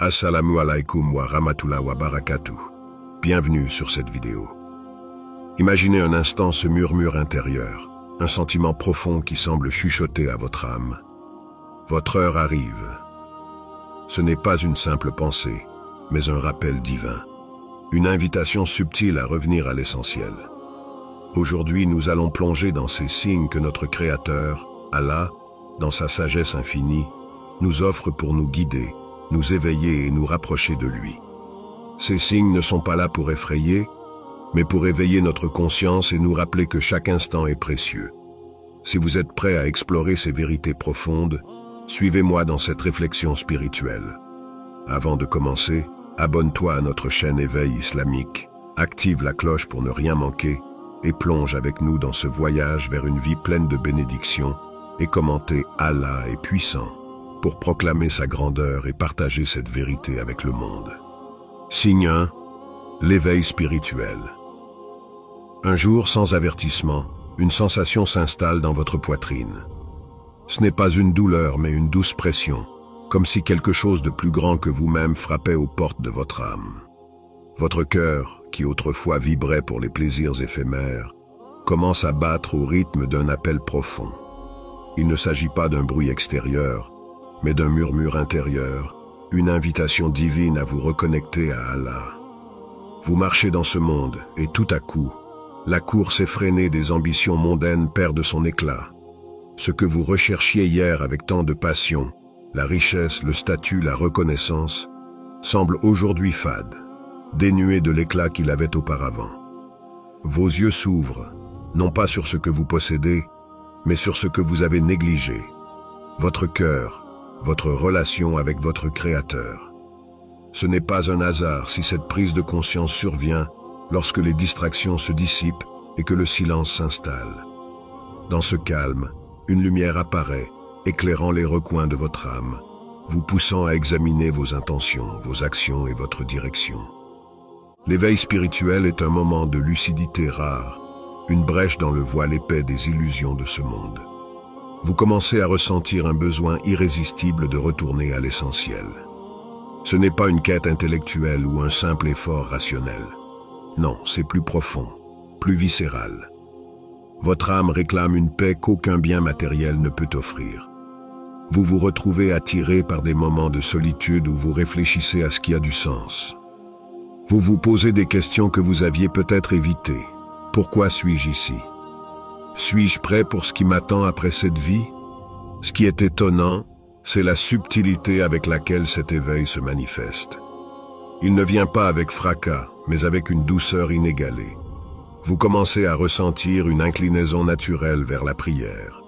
Assalamu alaikum wa rahmatullah wa barakatuh. Bienvenue sur cette vidéo. Imaginez un instant ce murmure intérieur, un sentiment profond qui semble chuchoter à votre âme. Votre heure arrive. Ce n'est pas une simple pensée, mais un rappel divin. Une invitation subtile à revenir à l'essentiel. Aujourd'hui, nous allons plonger dans ces signes que notre Créateur, Allah, dans sa sagesse infinie, nous offre pour nous guider, nous éveiller et nous rapprocher de lui. Ces signes ne sont pas là pour effrayer, mais pour éveiller notre conscience et nous rappeler que chaque instant est précieux. Si vous êtes prêts à explorer ces vérités profondes, suivez-moi dans cette réflexion spirituelle. Avant de commencer, abonne-toi à notre chaîne Éveil Islamique, active la cloche pour ne rien manquer et plonge avec nous dans ce voyage vers une vie pleine de bénédictions et commentez « Allah est puissant » pour proclamer sa grandeur et partager cette vérité avec le monde. Signe 1. L'éveil spirituel. Un jour, sans avertissement, une sensation s'installe dans votre poitrine. Ce n'est pas une douleur, mais une douce pression, comme si quelque chose de plus grand que vous-même frappait aux portes de votre âme. Votre cœur, qui autrefois vibrait pour les plaisirs éphémères, commence à battre au rythme d'un appel profond. Il ne s'agit pas d'un bruit extérieur, mais d'un murmure intérieur, une invitation divine à vous reconnecter à Allah. Vous marchez dans ce monde, et tout à coup, la course effrénée des ambitions mondaines perd de son éclat. Ce que vous recherchiez hier avec tant de passion, la richesse, le statut, la reconnaissance, semble aujourd'hui fade, dénué de l'éclat qu'il avait auparavant. Vos yeux s'ouvrent, non pas sur ce que vous possédez, mais sur ce que vous avez négligé, votre cœur, votre relation avec votre Créateur. Ce n'est pas un hasard si cette prise de conscience survient lorsque les distractions se dissipent et que le silence s'installe. Dans ce calme, une lumière apparaît, éclairant les recoins de votre âme, vous poussant à examiner vos intentions, vos actions et votre direction. L'éveil spirituel est un moment de lucidité rare, une brèche dans le voile épais des illusions de ce monde. Vous commencez à ressentir un besoin irrésistible de retourner à l'essentiel. Ce n'est pas une quête intellectuelle ou un simple effort rationnel. Non, c'est plus profond, plus viscéral. Votre âme réclame une paix qu'aucun bien matériel ne peut offrir. Vous vous retrouvez attiré par des moments de solitude où vous réfléchissez à ce qui a du sens. Vous vous posez des questions que vous aviez peut-être évitées. Pourquoi suis-je ici? Suis-je prêt pour ce qui m'attend après cette vie? Ce qui est étonnant, c'est la subtilité avec laquelle cet éveil se manifeste. Il ne vient pas avec fracas, mais avec une douceur inégalée. Vous commencez à ressentir une inclinaison naturelle vers la prière,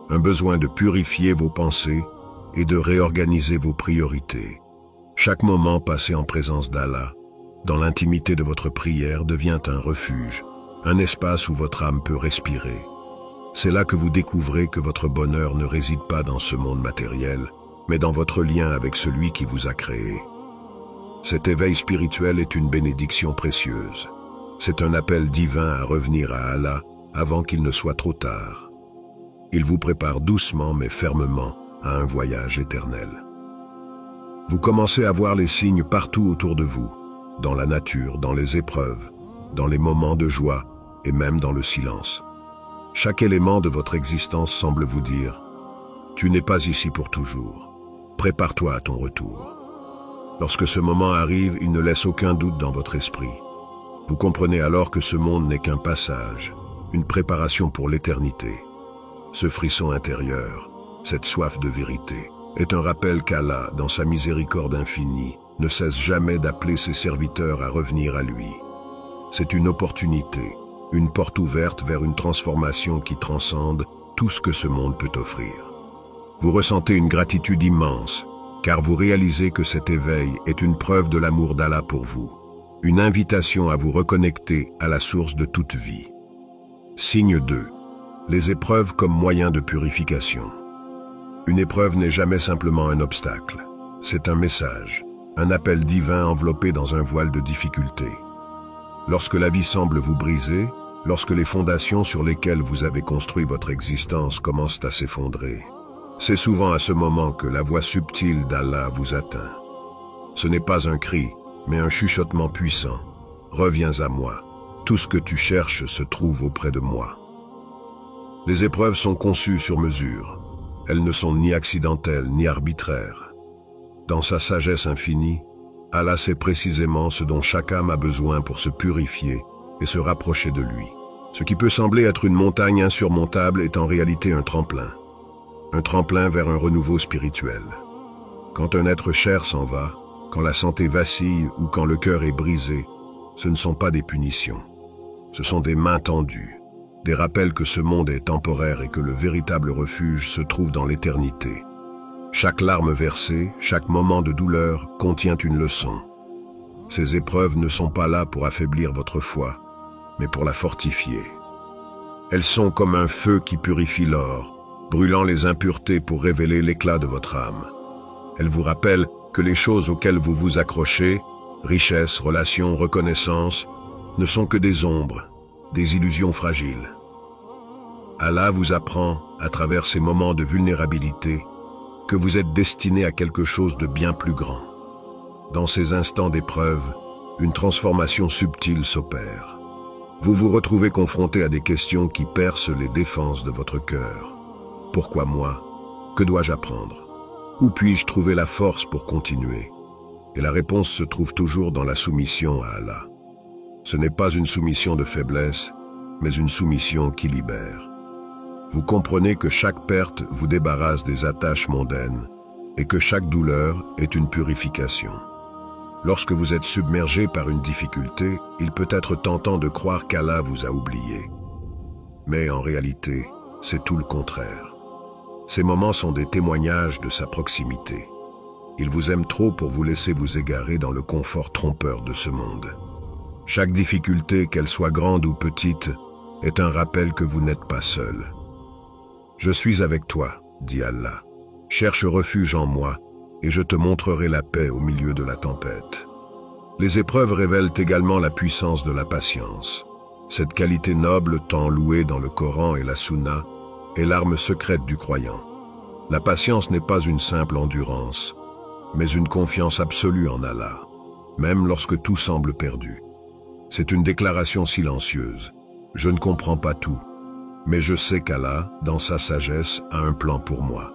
un besoin de purifier vos pensées et de réorganiser vos priorités. Chaque moment passé en présence d'Allah, dans l'intimité de votre prière, devient un refuge, un espace où votre âme peut respirer. C'est là que vous découvrez que votre bonheur ne réside pas dans ce monde matériel, mais dans votre lien avec celui qui vous a créé. Cet éveil spirituel est une bénédiction précieuse. C'est un appel divin à revenir à Allah avant qu'il ne soit trop tard. Il vous prépare doucement mais fermement à un voyage éternel. Vous commencez à voir les signes partout autour de vous, dans la nature, dans les épreuves, dans les moments de joie et même dans le silence. Chaque élément de votre existence semble vous dire « Tu n'es pas ici pour toujours. Prépare-toi à ton retour. » Lorsque ce moment arrive, il ne laisse aucun doute dans votre esprit. Vous comprenez alors que ce monde n'est qu'un passage, une préparation pour l'éternité. Ce frisson intérieur, cette soif de vérité, est un rappel qu'Allah, dans sa miséricorde infinie, ne cesse jamais d'appeler ses serviteurs à revenir à lui. C'est une opportunité, une porte ouverte vers une transformation qui transcende tout ce que ce monde peut offrir. Vous ressentez une gratitude immense, car vous réalisez que cet éveil est une preuve de l'amour d'Allah pour vous, une invitation à vous reconnecter à la source de toute vie. Signe 2. Les épreuves comme moyen de purification. Une épreuve n'est jamais simplement un obstacle, c'est un message, un appel divin enveloppé dans un voile de difficulté. Lorsque la vie semble vous briser, lorsque les fondations sur lesquelles vous avez construit votre existence commencent à s'effondrer, c'est souvent à ce moment que la voix subtile d'Allah vous atteint. Ce n'est pas un cri, mais un chuchotement puissant. Reviens à moi. Tout ce que tu cherches se trouve auprès de moi. Les épreuves sont conçues sur mesure. Elles ne sont ni accidentelles ni arbitraires. Dans sa sagesse infinie, Allah sait précisément ce dont chaque âme a besoin pour se purifier et se rapprocher de lui. Ce qui peut sembler être une montagne insurmontable est en réalité un tremplin vers un renouveau spirituel. Quand un être cher s'en va, quand la santé vacille ou quand le cœur est brisé, ce ne sont pas des punitions. Ce sont des mains tendues, des rappels que ce monde est temporaire et que le véritable refuge se trouve dans l'éternité. Chaque larme versée, chaque moment de douleur contient une leçon. Ces épreuves ne sont pas là pour affaiblir votre foi, mais pour la fortifier. Elles sont comme un feu qui purifie l'or, brûlant les impuretés pour révéler l'éclat de votre âme. Elles vous rappellent que les choses auxquelles vous vous accrochez, richesse, relations, reconnaissance, ne sont que des ombres, des illusions fragiles. Allah vous apprend, à travers ces moments de vulnérabilité, que vous êtes destiné à quelque chose de bien plus grand. Dans ces instants d'épreuve, une transformation subtile s'opère. Vous vous retrouvez confronté à des questions qui percent les défenses de votre cœur. Pourquoi moi? Que dois-je apprendre? Où puis-je trouver la force pour continuer? Et la réponse se trouve toujours dans la soumission à Allah. Ce n'est pas une soumission de faiblesse, mais une soumission qui libère. Vous comprenez que chaque perte vous débarrasse des attaches mondaines et que chaque douleur est une purification. Lorsque vous êtes submergé par une difficulté, il peut être tentant de croire qu'Allah vous a oublié. Mais en réalité, c'est tout le contraire. Ces moments sont des témoignages de sa proximité. Il vous aime trop pour vous laisser vous égarer dans le confort trompeur de ce monde. Chaque difficulté, qu'elle soit grande ou petite, est un rappel que vous n'êtes pas seul. « Je suis avec toi, dit Allah. Cherche refuge en moi, et je te montrerai la paix au milieu de la tempête. » Les épreuves révèlent également la puissance de la patience. Cette qualité noble, tant louée dans le Coran et la Sunna, est l'arme secrète du croyant. La patience n'est pas une simple endurance, mais une confiance absolue en Allah, même lorsque tout semble perdu. C'est une déclaration silencieuse. Je ne comprends pas tout, mais je sais qu'Allah, dans sa sagesse, a un plan pour moi.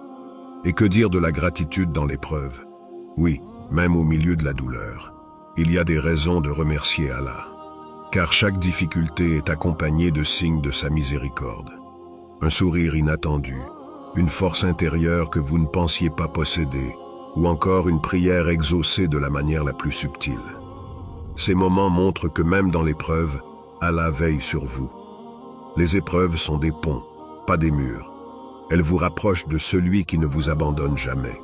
Et que dire de la gratitude dans l'épreuve? Oui, même au milieu de la douleur, il y a des raisons de remercier Allah. Car chaque difficulté est accompagnée de signes de sa miséricorde. Un sourire inattendu, une force intérieure que vous ne pensiez pas posséder, ou encore une prière exaucée de la manière la plus subtile. Ces moments montrent que même dans l'épreuve, Allah veille sur vous. Les épreuves sont des ponts, pas des murs. Elles vous rapprochent de celui qui ne vous abandonne jamais.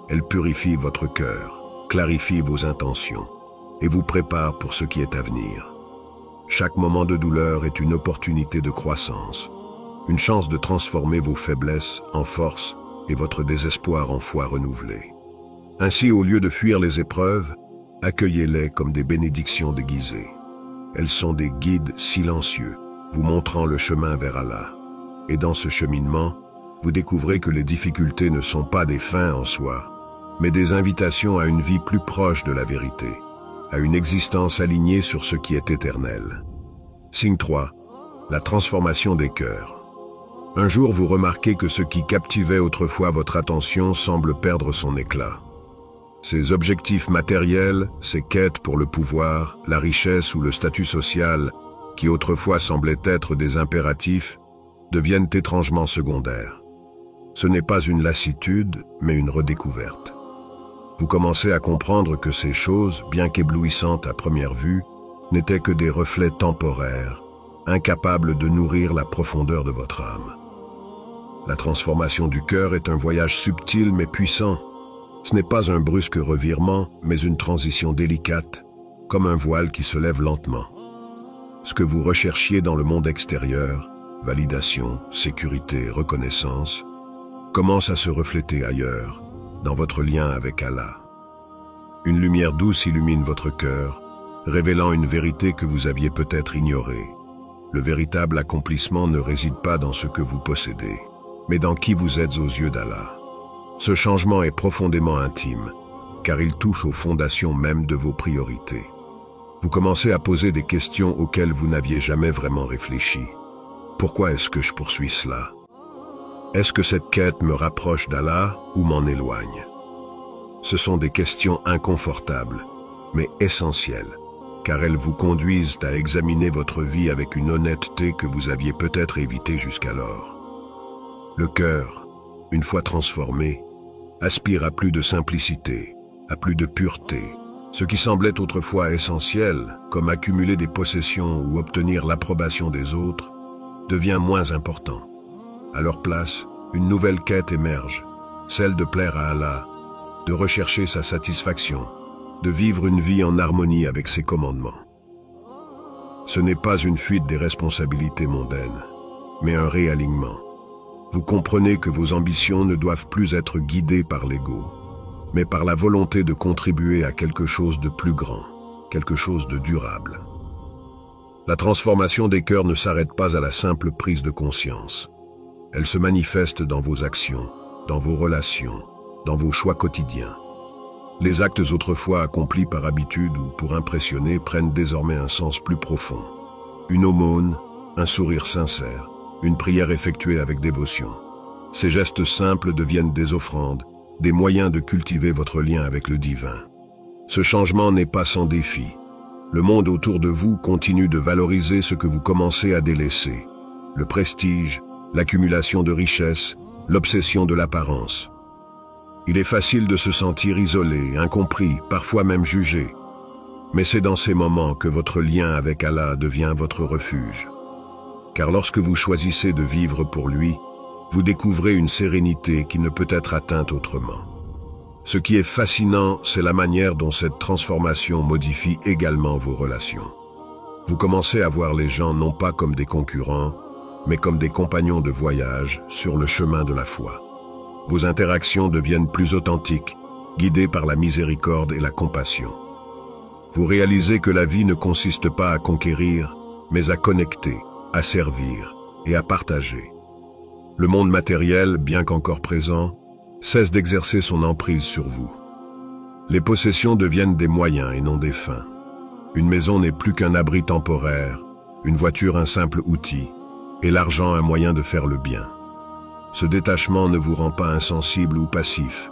Elles purifient votre cœur, clarifient vos intentions et vous préparent pour ce qui est à venir. Chaque moment de douleur est une opportunité de croissance, une chance de transformer vos faiblesses en force et votre désespoir en foi renouvelée. Ainsi, au lieu de fuir les épreuves, accueillez-les comme des bénédictions déguisées. Elles sont des guides silencieux, vous montrant le chemin vers Allah. Et dans ce cheminement, vous découvrez que les difficultés ne sont pas des fins en soi, mais des invitations à une vie plus proche de la vérité, à une existence alignée sur ce qui est éternel. Signe 3. La transformation des cœurs. Un jour, vous remarquez que ce qui captivait autrefois votre attention semble perdre son éclat. Ces objectifs matériels, ces quêtes pour le pouvoir, la richesse ou le statut social, qui autrefois semblaient être des impératifs, deviennent étrangement secondaires. Ce n'est pas une lassitude, mais une redécouverte. Vous commencez à comprendre que ces choses, bien qu'éblouissantes à première vue, n'étaient que des reflets temporaires, incapables de nourrir la profondeur de votre âme. La transformation du cœur est un voyage subtil mais puissant. Ce n'est pas un brusque revirement, mais une transition délicate, comme un voile qui se lève lentement. Ce que vous recherchiez dans le monde extérieur, validation, sécurité, reconnaissance, commence à se refléter ailleurs, dans votre lien avec Allah. Une lumière douce illumine votre cœur, révélant une vérité que vous aviez peut-être ignorée. Le véritable accomplissement ne réside pas dans ce que vous possédez, mais dans qui vous êtes aux yeux d'Allah. Ce changement est profondément intime. car il touche aux fondations même de vos priorités. Vous commencez à poser des questions auxquelles vous n'aviez jamais vraiment réfléchi. Pourquoi est-ce que je poursuis cela? Est-ce que cette quête me rapproche d'Allah ou m'en éloigne? Ce sont des questions inconfortables, mais essentielles, car elles vous conduisent à examiner votre vie avec une honnêteté que vous aviez peut-être évitée jusqu'alors. Le cœur, une fois transformé, aspire à plus de simplicité, à plus de pureté. Ce qui semblait autrefois essentiel, comme accumuler des possessions ou obtenir l'approbation des autres, devient moins important. À leur place, une nouvelle quête émerge, celle de plaire à Allah, de rechercher sa satisfaction, de vivre une vie en harmonie avec ses commandements. Ce n'est pas une fuite des responsabilités mondaines, mais un réalignement. Vous comprenez que vos ambitions ne doivent plus être guidées par l'ego, mais par la volonté de contribuer à quelque chose de plus grand, quelque chose de durable. La transformation des cœurs ne s'arrête pas à la simple prise de conscience. Elle se manifeste dans vos actions, dans vos relations, dans vos choix quotidiens. Les actes autrefois accomplis par habitude ou pour impressionner prennent désormais un sens plus profond. Une aumône, un sourire sincère, une prière effectuée avec dévotion. Ces gestes simples deviennent des offrandes, des moyens de cultiver votre lien avec le divin. Ce changement n'est pas sans défi. Le monde autour de vous continue de valoriser ce que vous commencez à délaisser. Le prestige, l'accumulation de richesses, l'obsession de l'apparence. Il est facile de se sentir isolé, incompris, parfois même jugé. Mais c'est dans ces moments que votre lien avec Allah devient votre refuge. Car lorsque vous choisissez de vivre pour lui, vous découvrez une sérénité qui ne peut être atteinte autrement. Ce qui est fascinant, c'est la manière dont cette transformation modifie également vos relations. Vous commencez à voir les gens non pas comme des concurrents, mais comme des compagnons de voyage sur le chemin de la foi. Vos interactions deviennent plus authentiques, guidées par la miséricorde et la compassion. Vous réalisez que la vie ne consiste pas à conquérir, mais à connecter, à servir et à partager. Le monde matériel, bien qu'encore présent, cesse d'exercer son emprise sur vous. Les possessions deviennent des moyens et non des fins. Une maison n'est plus qu'un abri temporaire, une voiture un simple outil, et l'argent un moyen de faire le bien. Ce détachement ne vous rend pas insensible ou passif.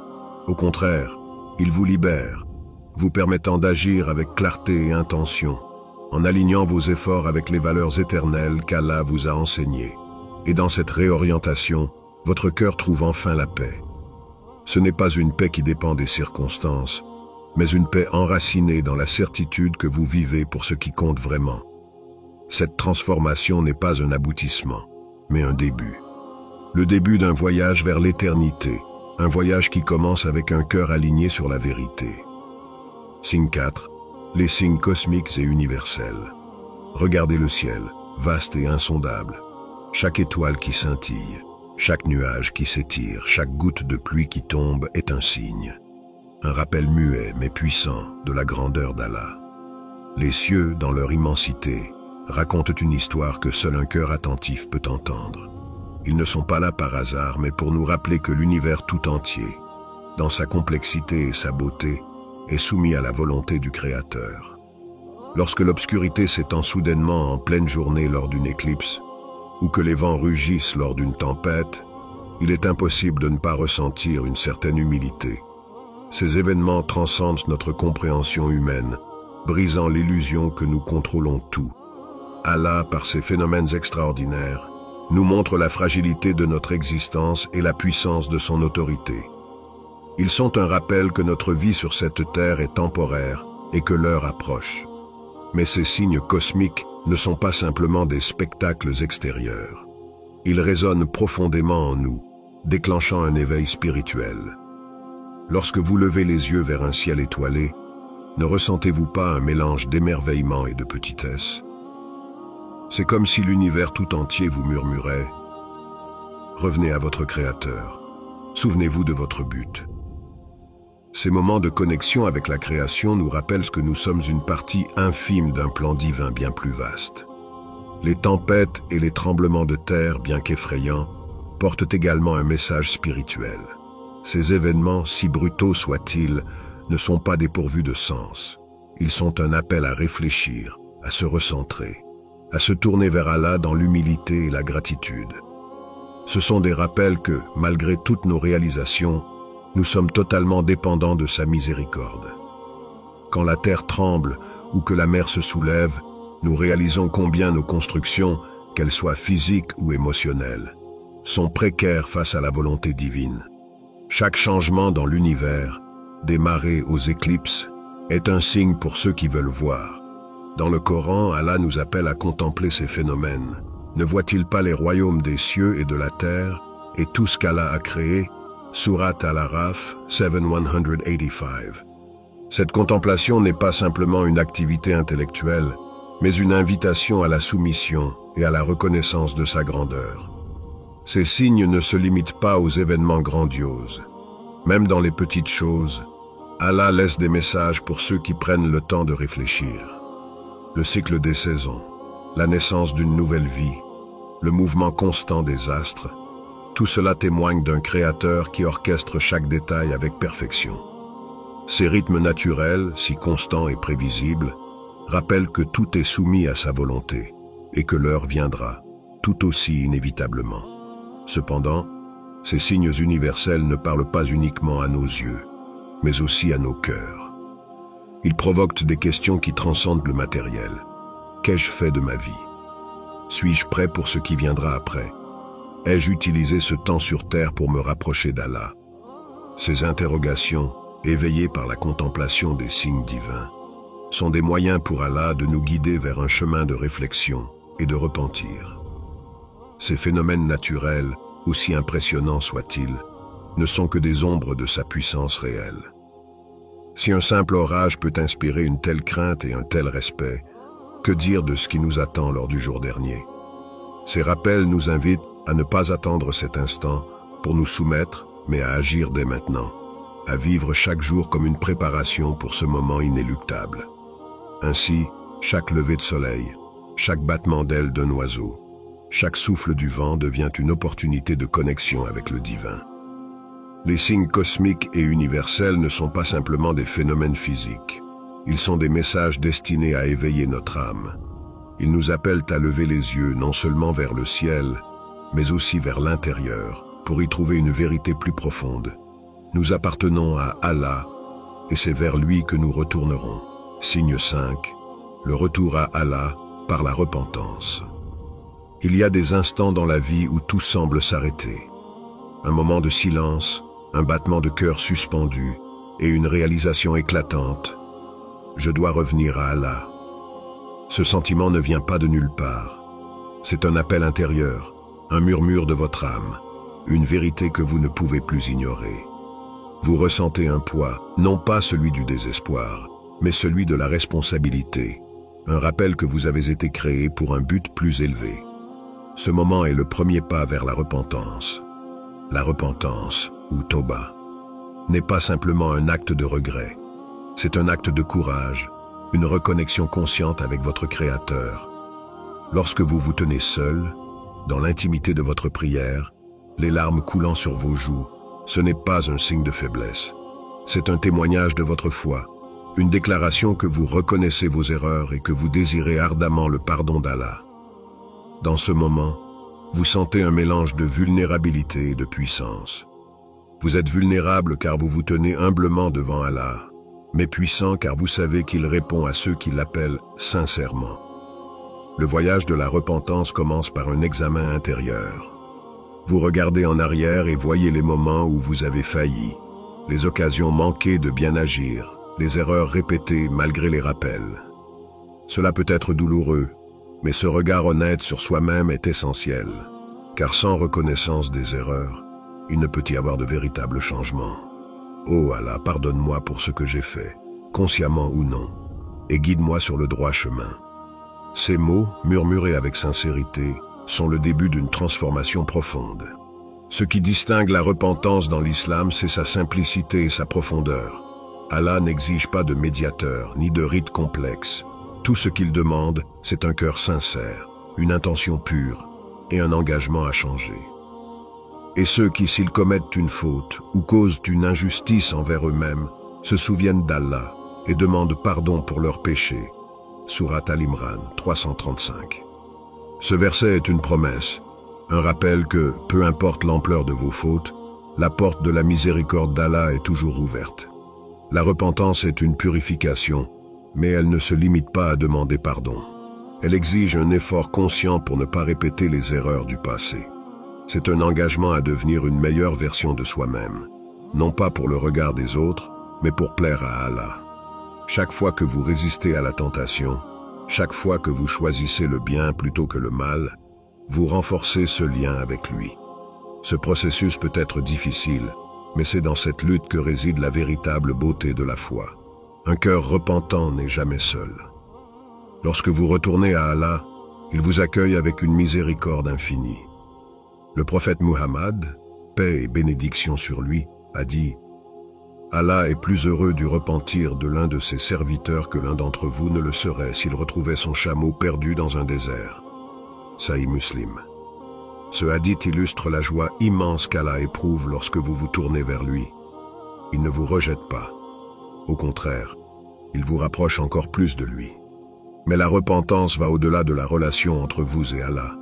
Au contraire, il vous libère, vous permettant d'agir avec clarté et intention, en alignant vos efforts avec les valeurs éternelles qu'Allah vous a enseignées. Et dans cette réorientation, votre cœur trouve enfin la paix. Ce n'est pas une paix qui dépend des circonstances, mais une paix enracinée dans la certitude que vous vivez pour ce qui compte vraiment. Cette transformation n'est pas un aboutissement, mais un début. Le début d'un voyage vers l'éternité, un voyage qui commence avec un cœur aligné sur la vérité. Signe 4. Les signes cosmiques et universels. Regardez le ciel, vaste et insondable. Chaque étoile qui scintille, chaque nuage qui s'étire, chaque goutte de pluie qui tombe est un signe. Un rappel muet mais puissant de la grandeur d'Allah. Les cieux, dans leur immensité, racontent une histoire que seul un cœur attentif peut entendre. Ils ne sont pas là par hasard, mais pour nous rappeler que l'univers tout entier, dans sa complexité et sa beauté, est soumis à la volonté du Créateur. Lorsque l'obscurité s'étend soudainement en pleine journée lors d'une éclipse, ou que les vents rugissent lors d'une tempête, il est impossible de ne pas ressentir une certaine humilité. Ces événements transcendent notre compréhension humaine, brisant l'illusion que nous contrôlons tout. Allah, par ces phénomènes extraordinaires, nous montre la fragilité de notre existence et la puissance de son autorité. Ils sont un rappel que notre vie sur cette terre est temporaire et que l'heure approche. Mais ces signes cosmiques ne sont pas simplement des spectacles extérieurs. Ils résonnent profondément en nous, déclenchant un éveil spirituel. Lorsque vous levez les yeux vers un ciel étoilé, ne ressentez-vous pas un mélange d'émerveillement et de petitesse? C'est comme si l'univers tout entier vous murmurait « Revenez à votre Créateur, souvenez-vous de votre but ». Ces moments de connexion avec la création nous rappellent que nous sommes une partie infime d'un plan divin bien plus vaste. Les tempêtes et les tremblements de terre, bien qu'effrayants, portent également un message spirituel. Ces événements, si brutaux soient-ils, ne sont pas dépourvus de sens. Ils sont un appel à réfléchir, à se recentrer, à se tourner vers Allah dans l'humilité et la gratitude. Ce sont des rappels que, malgré toutes nos réalisations, nous sommes totalement dépendants de sa miséricorde. Quand la terre tremble ou que la mer se soulève, nous réalisons combien nos constructions, qu'elles soient physiques ou émotionnelles, sont précaires face à la volonté divine. Chaque changement dans l'univers, des marées aux éclipses, est un signe pour ceux qui veulent voir. Dans le Coran, Allah nous appelle à contempler ces phénomènes. Ne voit-il pas les royaumes des cieux et de la terre et tout ce qu'Allah a créé? Surat Al-Araf 7:185. Cette contemplation n'est pas simplement une activité intellectuelle, mais une invitation à la soumission et à la reconnaissance de sa grandeur. Ces signes ne se limitent pas aux événements grandioses. Même dans les petites choses, Allah laisse des messages pour ceux qui prennent le temps de réfléchir. Le cycle des saisons, la naissance d'une nouvelle vie, le mouvement constant des astres, tout cela témoigne d'un créateur qui orchestre chaque détail avec perfection. Ces rythmes naturels, si constants et prévisibles, rappellent que tout est soumis à sa volonté et que l'heure viendra, tout aussi inévitablement. Cependant, ces signes universels ne parlent pas uniquement à nos yeux, mais aussi à nos cœurs. Ils provoquent des questions qui transcendent le matériel. Qu'ai-je fait de ma vie? Suis-je prêt pour ce qui viendra après? Ai-je utilisé ce temps sur terre pour me rapprocher d'Allah? Ces interrogations, éveillées par la contemplation des signes divins, sont des moyens pour Allah de nous guider vers un chemin de réflexion et de repentir. Ces phénomènes naturels, aussi impressionnants soient-ils, ne sont que des ombres de sa puissance réelle. Si un simple orage peut inspirer une telle crainte et un tel respect, que dire de ce qui nous attend lors du jour dernier? Ces rappels nous invitent à ne pas attendre cet instant pour nous soumettre, mais à agir dès maintenant, à vivre chaque jour comme une préparation pour ce moment inéluctable. Ainsi, chaque lever de soleil, chaque battement d'aile d'un oiseau, chaque souffle du vent devient une opportunité de connexion avec le divin. Les signes cosmiques et universels ne sont pas simplement des phénomènes physiques. Ils sont des messages destinés à éveiller notre âme. Ils nous appellent à lever les yeux non seulement vers le ciel, mais aussi vers l'intérieur, pour y trouver une vérité plus profonde. Nous appartenons à Allah, et c'est vers lui que nous retournerons. Signe 5, le retour à Allah par la repentance. Il y a des instants dans la vie où tout semble s'arrêter. Un moment de silence, un battement de cœur suspendu et une réalisation éclatante. Je dois revenir à Allah. Ce sentiment ne vient pas de nulle part. C'est un appel intérieur, un murmure de votre âme, une vérité que vous ne pouvez plus ignorer. Vous ressentez un poids, non pas celui du désespoir, mais celui de la responsabilité, un rappel que vous avez été créé pour un but plus élevé. Ce moment est le premier pas vers la repentance. La repentance, ou Toba, n'est pas simplement un acte de regret. C'est un acte de courage, une reconnexion consciente avec votre Créateur. Lorsque vous vous tenez seul, dans l'intimité de votre prière, les larmes coulant sur vos joues, ce n'est pas un signe de faiblesse. C'est un témoignage de votre foi, une déclaration que vous reconnaissez vos erreurs et que vous désirez ardemment le pardon d'Allah. Dans ce moment, vous sentez un mélange de vulnérabilité et de puissance. Vous êtes vulnérable car vous vous tenez humblement devant Allah, mais puissant car vous savez qu'il répond à ceux qui l'appellent sincèrement. Le voyage de la repentance commence par un examen intérieur. Vous regardez en arrière et voyez les moments où vous avez failli, les occasions manquées de bien agir, les erreurs répétées malgré les rappels. Cela peut être douloureux, mais ce regard honnête sur soi-même est essentiel, car sans reconnaissance des erreurs, il ne peut y avoir de véritable changement. Oh Allah, pardonne-moi pour ce que j'ai fait, consciemment ou non, et guide-moi sur le droit chemin. Ces mots, murmurés avec sincérité, sont le début d'une transformation profonde. Ce qui distingue la repentance dans l'islam, c'est sa simplicité et sa profondeur. Allah n'exige pas de médiateur, ni de rite complexe. Tout ce qu'il demande, c'est un cœur sincère, une intention pure et un engagement à changer. Et ceux qui, s'ils commettent une faute ou causent une injustice envers eux-mêmes, se souviennent d'Allah et demandent pardon pour leurs péchés. Sourate Al-Imran 335. Ce verset est une promesse, un rappel que, peu importe l'ampleur de vos fautes, la porte de la miséricorde d'Allah est toujours ouverte. La repentance est une purification, mais elle ne se limite pas à demander pardon. Elle exige un effort conscient pour ne pas répéter les erreurs du passé. C'est un engagement à devenir une meilleure version de soi-même, non pas pour le regard des autres, mais pour plaire à Allah. Chaque fois que vous résistez à la tentation, chaque fois que vous choisissez le bien plutôt que le mal, vous renforcez ce lien avec lui. Ce processus peut être difficile, mais c'est dans cette lutte que réside la véritable beauté de la foi. Un cœur repentant n'est jamais seul. Lorsque vous retournez à Allah, il vous accueille avec une miséricorde infinie. Le prophète Muhammad, paix et bénédiction sur lui, a dit « Allah est plus heureux du repentir de l'un de ses serviteurs que l'un d'entre vous ne le serait s'il retrouvait son chameau perdu dans un désert. » Sahih Muslim. Ce hadith illustre la joie immense qu'Allah éprouve lorsque vous vous tournez vers lui. Il ne vous rejette pas. Au contraire, il vous rapproche encore plus de lui. Mais la repentance va au-delà de la relation entre vous et Allah.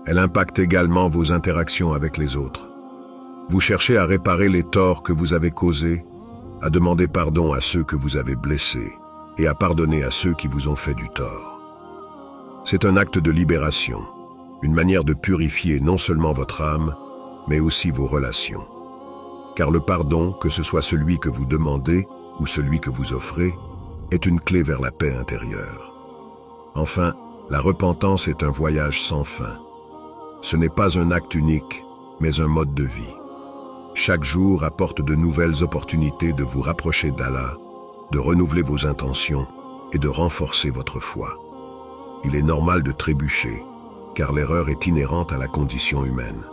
Elle impacte également vos interactions avec les autres. Vous cherchez à réparer les torts que vous avez causés, à demander pardon à ceux que vous avez blessés et à pardonner à ceux qui vous ont fait du tort. C'est un acte de libération, une manière de purifier non seulement votre âme, mais aussi vos relations. Car le pardon, que ce soit celui que vous demandez ou celui que vous offrez, est une clé vers la paix intérieure. Enfin, la repentance est un voyage sans fin. Ce n'est pas un acte unique, mais un mode de vie. Chaque jour apporte de nouvelles opportunités de vous rapprocher d'Allah, de renouveler vos intentions et de renforcer votre foi. Il est normal de trébucher, car l'erreur est inhérente à la condition humaine.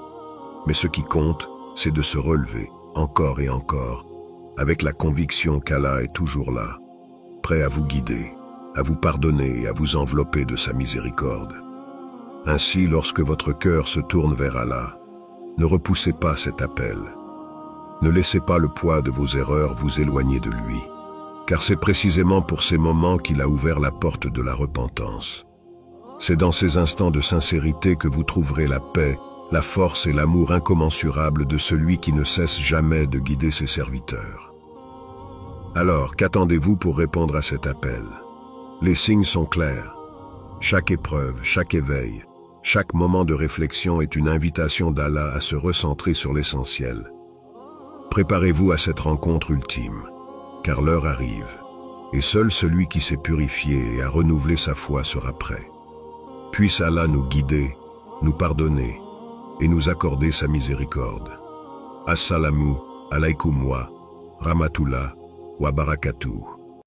Mais ce qui compte, c'est de se relever, encore et encore, avec la conviction qu'Allah est toujours là, prêt à vous guider, à vous pardonner et à vous envelopper de sa miséricorde. Ainsi, lorsque votre cœur se tourne vers Allah, ne repoussez pas cet appel. Ne laissez pas le poids de vos erreurs vous éloigner de lui, car c'est précisément pour ces moments qu'il a ouvert la porte de la repentance. C'est dans ces instants de sincérité que vous trouverez la paix, la force et l'amour incommensurable de celui qui ne cesse jamais de guider ses serviteurs. Alors, qu'attendez-vous pour répondre à cet appel? Les signes sont clairs. Chaque épreuve, chaque éveil, chaque moment de réflexion est une invitation d'Allah à se recentrer sur l'essentiel. Préparez-vous à cette rencontre ultime, car l'heure arrive, et seul celui qui s'est purifié et a renouvelé sa foi sera prêt. Puisse Allah nous guider, nous pardonner et nous accorder sa miséricorde. Assalamu alaykum wa rahmatullah wa barakatuh.